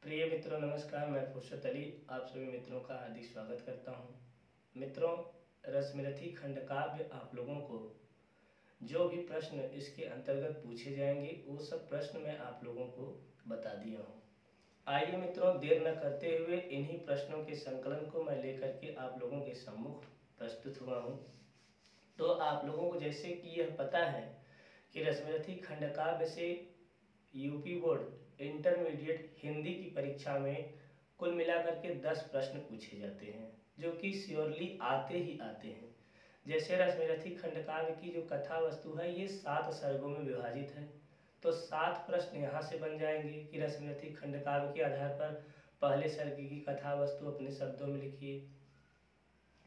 प्रिय मित्रों नमस्कार। मैं फुर्सत अली आप सभी मित्रों का हार्दिक स्वागत करता हूं। मित्रों, रसमरथी खंडकाव्य आप लोगों को जो भी प्रश्न इसके अंतर्गत पूछे जाएंगे वो सब प्रश्न मैं आप लोगों को बता दिया हूं। आइए मित्रों, देर न करते हुए इन्हीं प्रश्नों के संकलन को मैं लेकर के आप लोगों के सम्मुख प्रस्तुत हुआ हूँ। तो आप लोगों को जैसे कि यह पता है कि रसमरथी खंडकाव्य से यूपी बोर्ड इंटरमीडिएट हिंदी की परीक्षा में कुल मिलाकर के 10 प्रश्न पूछे जाते हैं, जो कि श्योरली आते ही आते हैं। जैसे रसमरथी खंडकाव्य की जो कथा वस्तु है ये 7 सर्गों में विभाजित है, तो 7 प्रश्न यहाँ से बन जाएंगे कि रसमरथी खंडकाव्य के आधार पर पहले सर्ग की कथा वस्तु अपने शब्दों में लिखिए।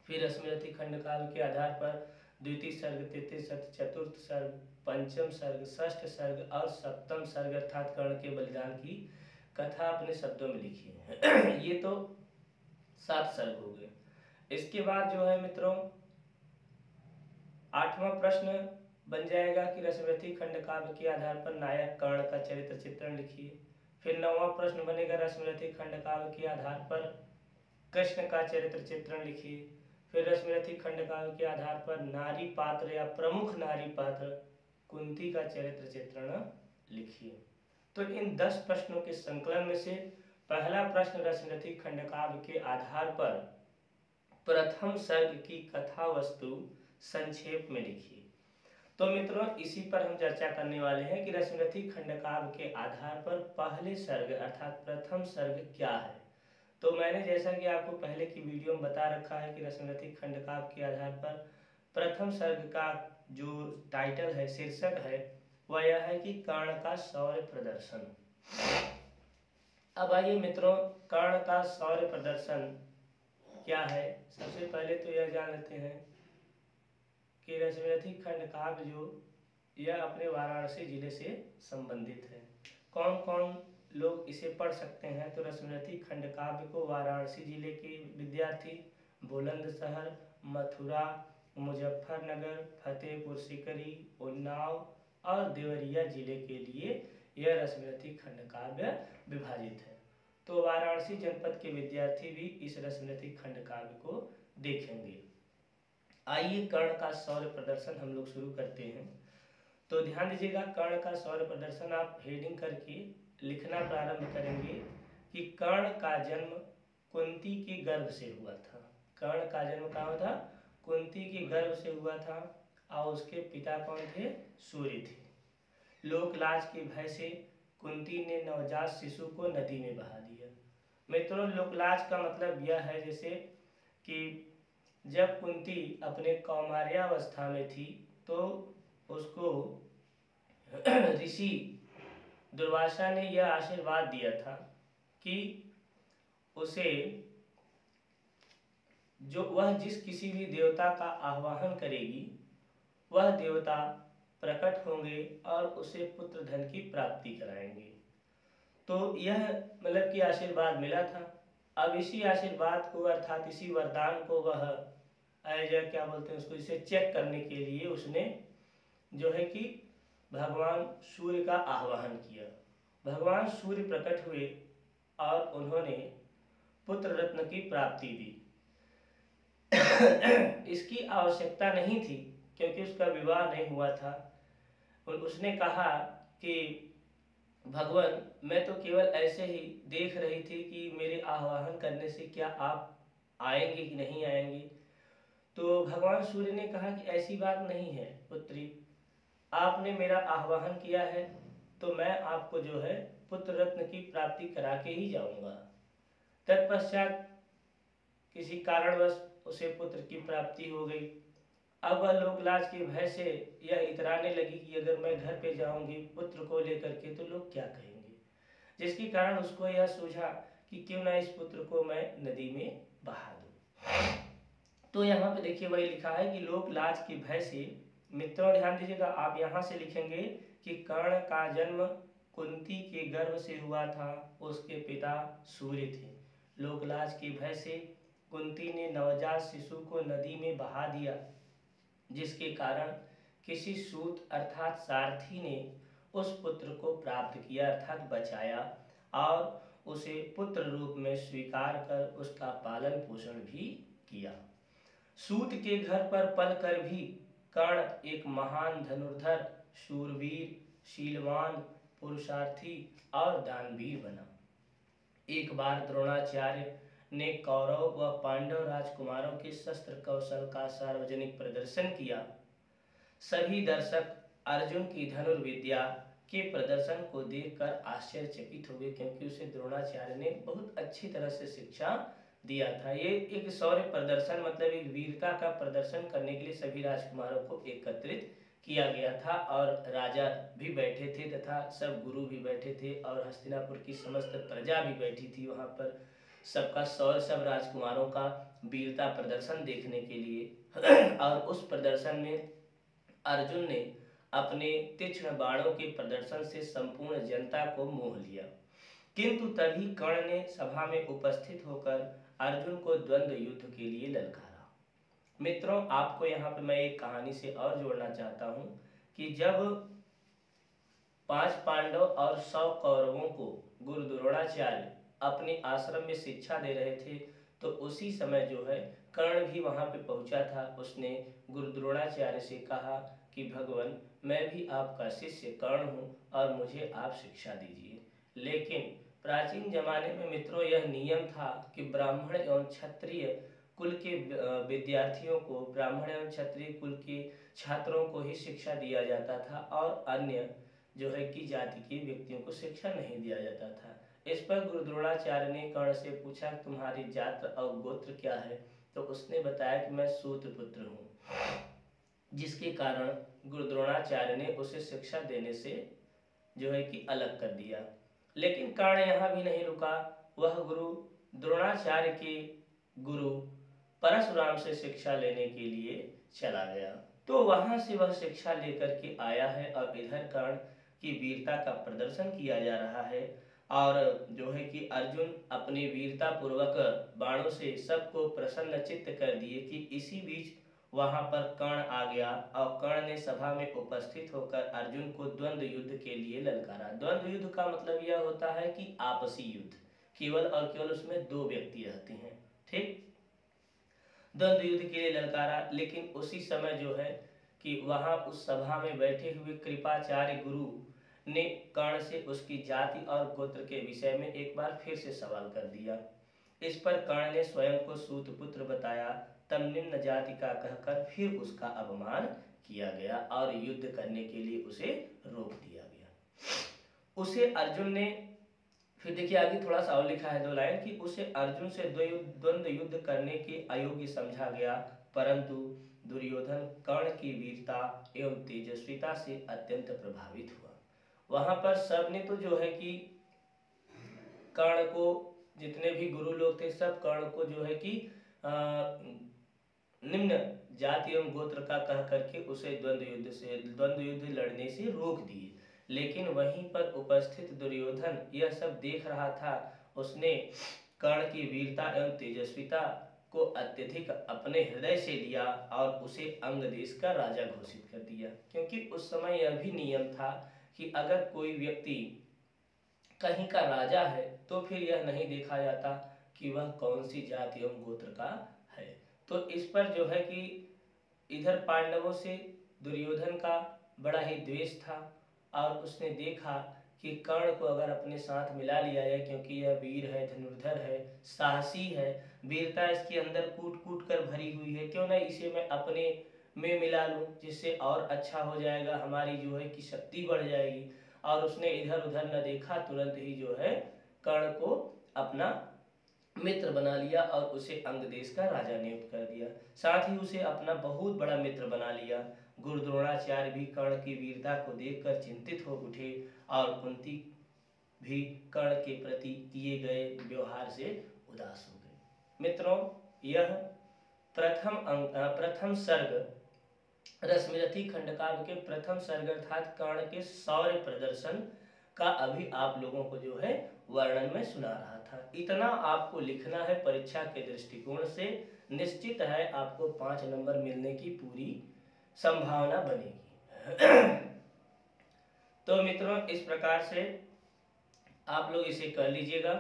फिर रसमरथी खंडकाव्य के आधार पर द्वितीय सर्ग, तृतीय सर्ग, चतुर्थ सर्ग, पंचम सर्ग, षष्ठ सर्ग और सप्तम सर्ग अर्थात कर्ण के बलिदान की कथा अपने शब्दों में लिखिए। ये तो 7 सर्ग हो गए। इसके बाद जो है मित्रों 8वां प्रश्न बन जाएगा कि रसमरथी खंडकाव्य के आधार पर नायक कर्ण का चरित्र चित्रण लिखिए। फिर 9वां प्रश्न बनेगा रसमरथी खंडकाव्य के आधार पर कृष्ण का चरित्र चित्रण लिखिए। फिर रसमरथी खंडकाव्य के आधार पर नारी पात्र या प्रमुख नारी पात्र कुंती का चरित्र चित्रण लिखिए। तो इन 10 प्रश्नों के संकलन में से पहला प्रश्न रसमरथी खंडकाव्य के आधार पर प्रथम सर्ग की कथा वस्तु संक्षेप में लिखिए। तो मित्रों इसी पर हम चर्चा करने वाले हैं कि रसमरथी खंडकाव्य के आधार पर पहले सर्ग अर्थात प्रथम सर्ग क्या है। तो मैंने जैसा कि आपको पहले की वीडियो में बता रखा है कि रसमरथी खंडकाव्य के आधार पर प्रथम सर्ग का जो टाइटल है, शीर्षक है, वह यह है कि कर्ण का शौर्य प्रदर्शन। अब आइए मित्रों, कर्ण का शौर्य प्रदर्शन क्या है। सबसे पहले तो यह जान लेते हैं कि रसमरथी खंडकाव्य जो यह अपने वाराणसी जिले से संबंधित है। कौन कौन लोग इसे पढ़ सकते हैं? तो रसमरथी खंडकाव्य को वाराणसी जिले के विद्यार्थी, बुलंदशहर, मथुरा, मुजफ्फरनगर, फतेहपुर सीकरी, उन्नाव और देवरिया जिले के लिए यह रसमरथी खंडकाव्य विभाजित है। तो वाराणसी जनपद के विद्यार्थी भी इस रसमरथी खंडकाव्य को देखेंगे। आइए कर्ण का शौर्य प्रदर्शन हम लोग शुरू करते हैं। तो ध्यान दीजिएगा, कर्ण का शौर्य प्रदर्शन आप हेडिंग करके लिखना प्रारंभ करेंगे कि कर्ण का जन्म कुंती के गर्भ से हुआ था। कर्ण का जन्म कहाँ था? कुंती के गर्भ से हुआ था और उसके पिता कौन थे? सूर्य थे। लोकलाज के भय से कुंती ने नवजात शिशु को नदी में बहा दिया। मित्रों, लोकलाज का मतलब यह है जैसे कि जब कुंती अपने कौमार्यावस्था में थी तो उसको ऋषि दुर्वासा ने यह आशीर्वाद दिया था कि उसे जो वह जिस किसी भी देवता का आह्वान करेगी वह देवता प्रकट होंगे और उसे पुत्र धन की प्राप्ति कराएंगे। तो यह मतलब कि आशीर्वाद मिला था। अब इसी आशीर्वाद को अर्थात इसी वरदान को वह क्या बोलते हैं उसको, इसे चेक करने के लिए उसने जो है कि भगवान सूर्य का आह्वान किया। भगवान सूर्य प्रकट हुए और उन्होंने पुत्र रत्न की प्राप्ति दी। इसकी आवश्यकता नहीं थी क्योंकि उसका विवाह नहीं हुआ था। उसने कहा कि भगवान, मैं तो केवल ऐसे ही देख रही थी कि मेरे आह्वान करने से क्या आप आएंगे कि नहीं आएंगे। तो भगवान सूर्य ने कहा कि ऐसी बात नहीं है पुत्री, आपने मेरा आह्वान किया है तो मैं आपको जो है पुत्र रत्न की प्राप्ति करा के ही जाऊंगा। तत्पश्चात किसी कारणवश उसे पुत्र की प्राप्ति हो गई। अब वह लोकलाज के भय से यह इतराने लगी कि अगर मैं घर पे जाऊंगी पुत्र को लेकर के तो लोग क्या कहेंगे, जिसके कारण उसको यह सूझा कि क्यों ना इस पुत्र को मैं नदी में बहा दूं। तो यहाँ पे देखिए वही लिखा है कि लोक लाज के भय से, मित्रों ध्यान दीजिएगा, आप यहाँ से लिखेंगे कि कर्ण का जन्म कुंती के गर्भ से हुआ था, उसके पिता सूर्य थे। लोकलाज के भय से कुंती ने नवजात शिशु को नदी में बहा दिया, जिसके कारण किसी सूत अर्थात सारथी ने उस पुत्र को प्राप्त किया अर्थात बचाया और उसे पुत्र रूप में स्वीकार कर उसका पालन पोषण भी किया। सूत के घर पर पल कर भी कर्ण एक महान धनुर्धर, शूरवीर, शीलवान, पुरुषार्थी और दानवीर बना। एक बार द्रोणाचार्य ने कौरव व पांडव राजकुमारों के शस्त्र कौशल का सार्वजनिक प्रदर्शन किया। सभी दर्शक अर्जुन की धनुर्विद्या के प्रदर्शन को देखकर आश्चर्यचकित हो गए, क्योंकि उसे द्रोणाचार्य ने बहुत अच्छी तरह से शिक्षा दिया था। ये एक शौर्य प्रदर्शन मतलब एक वीरता का प्रदर्शन करने के लिए सभी राजकुमारों को एकत्रित किया गया था, और राजा भी बैठे थे तथा सब गुरु भी बैठे थे, और हस्तिनापुर की समस्त प्रजा भी बैठी थी वहाँ पर, सबका शौर्य, सब राजकुमारों का वीरता प्रदर्शन देखने के लिए। और उस प्रदर्शन में अर्जुन ने अपने तीक्ष्ण बाणों के प्रदर्शन से संपूर्ण जनता को मोह लिया। किंतु तभी कर्ण ने सभा में उपस्थित होकर अर्जुन को द्वंद्व युद्ध के लिए ललकारा। मित्रों, आपको यहाँ पे मैं एक कहानी से और जोड़ना चाहता हूँ कि जब 5 पांडव और 100 कौरवों को गुरु द्रोणाचार्य अपने आश्रम में शिक्षा दे रहे थे, तो उसी समय जो है कर्ण भी वहां पे पहुंचा था। उसने गुरु द्रोणाचार्य से कहा कि भगवान, मैं भी आपका शिष्य कर्ण हूँ और मुझे आप शिक्षा दीजिए। लेकिन प्राचीन जमाने में मित्रों यह नियम था कि ब्राह्मण एवं क्षत्रिय कुल के विद्यार्थियों को, ब्राह्मण एवं क्षत्रिय कुल के छात्रों को ही शिक्षा दिया जाता था, और अन्य जो है कि जाति के व्यक्तियों को शिक्षा नहीं दिया जाता था। इस पर गुरु द्रोणाचार्य ने कर्ण से पूछा, तुम्हारी जात और गोत्र क्या है? तो उसने बताया कि मैं सूत पुत्र हूँ, जिसके कारण गुरु द्रोणाचार्य ने उसे शिक्षा देने से जो है कि अलग कर दिया। लेकिन कर्ण यहाँ भी नहीं रुका, वह गुरु द्रोणाचार्य के गुरु परशुराम से शिक्षा लेने के लिए चला गया। तो वहां से वह शिक्षा लेकर के आया है, और इधर कर्ण की वीरता का प्रदर्शन किया जा रहा है, और जो है कि अर्जुन अपनी वीरता पूर्वक बाणों से सबको प्रसन्नचित्त कर दिए कि इसी बीच वहां पर कर्ण आ गया, और कर्ण ने सभा में उपस्थित होकर अर्जुन को द्वंद्व युद्ध के लिए ललकारा। द्वंद्व युद्ध का मतलब यह होता है कि आपसी युद्ध, केवल और केवल उसमें 2 व्यक्ति रहते हैं, ठीक। द्वंद्व युद्ध के लिए ललकारा। लेकिन उसी समय जो है कि वहां उस सभा में बैठे हुए कृपाचार्य गुरु ने कर्ण से उसकी जाति और गोत्र के विषय में एक बार फिर से सवाल कर दिया। इस पर कर्ण ने स्वयं को सूत पुत्र बताया, तब निम्न जाति का कहकर फिर उसका अपमान किया गया और युद्ध करने के लिए उसे रोक दिया गया। उसे अर्जुन ने, फिर देखिए आगे थोड़ा सा और लिखा है 2 लाइन कि उसे अर्जुन से द्वंद्व युद्ध करने के अयोग्य समझा गया, परंतु दुर्योधन कर्ण की वीरता एवं तेजस्विता से अत्यंत प्रभावित हुआ। वहां पर सबने तो जो है कि कर्ण को, जितने भी गुरु लोग थे सब कर्ण को जो है कि निम्न जाति एवं गोत्र का कह करके उसे द्वंद्व युद्ध लड़ने से रोक दिए। लेकिन वहीं पर उपस्थित दुर्योधन यह सब देख रहा था। उसने कर्ण की वीरता एवं तेजस्विता को अत्यधिक अपने हृदय से लिया और उसे अंग देश का राजा घोषित कर दिया, क्योंकि उस समय यह भी नियम था कि अगर कोई व्यक्ति कहीं का राजा है तो फिर यह नहीं देखा जाता कि वह कौन सी जाति एवं गोत्र का है। तो इस पर जो है कि इधर पांडवों से दुर्योधन का बड़ा ही द्वेष था, और उसने देखा कि कर्ण को अगर अपने साथ मिला लिया जाए, क्योंकि यह वीर है, धनुर्धर है, साहसी है, वीरता इसके अंदर कूट कूट कर भरी हुई है, क्यों ना इसे मैं अपने में मिला लूं, जिससे और अच्छा हो जाएगा, हमारी जो है कि शक्ति बढ़ जाएगी। और उसने इधर उधर न देखा, तुरंत ही जो है कर्ण को अपना मित्र बना लिया और उसे अंग देश का राजा नियुक्त कर दिया। साथ ही उसे अपना बहुत बड़ा मित्र बना लिया। गुरु द्रोणाचार्य भी कर्ण की वीरता को देखकर चिंतित हो उठे, और कुंती भी कर्ण के प्रति किए गए व्यवहार से उदास हो गए। मित्रों, यह प्रथम सर्ग रश्मिरथी खंडकाव्य के प्रथम सर्ग अर्थात कर्ण के शौर्य प्रदर्शन का अभी आप लोगों को जो है वर्णन में सुना रहा था। इतना आपको लिखना है परीक्षा के दृष्टिकोण से, निश्चित है आपको 5 नंबर मिलने की पूरी संभावना बनेगी। तो मित्रों, इस प्रकार से आप लोग इसे कर लीजिएगा।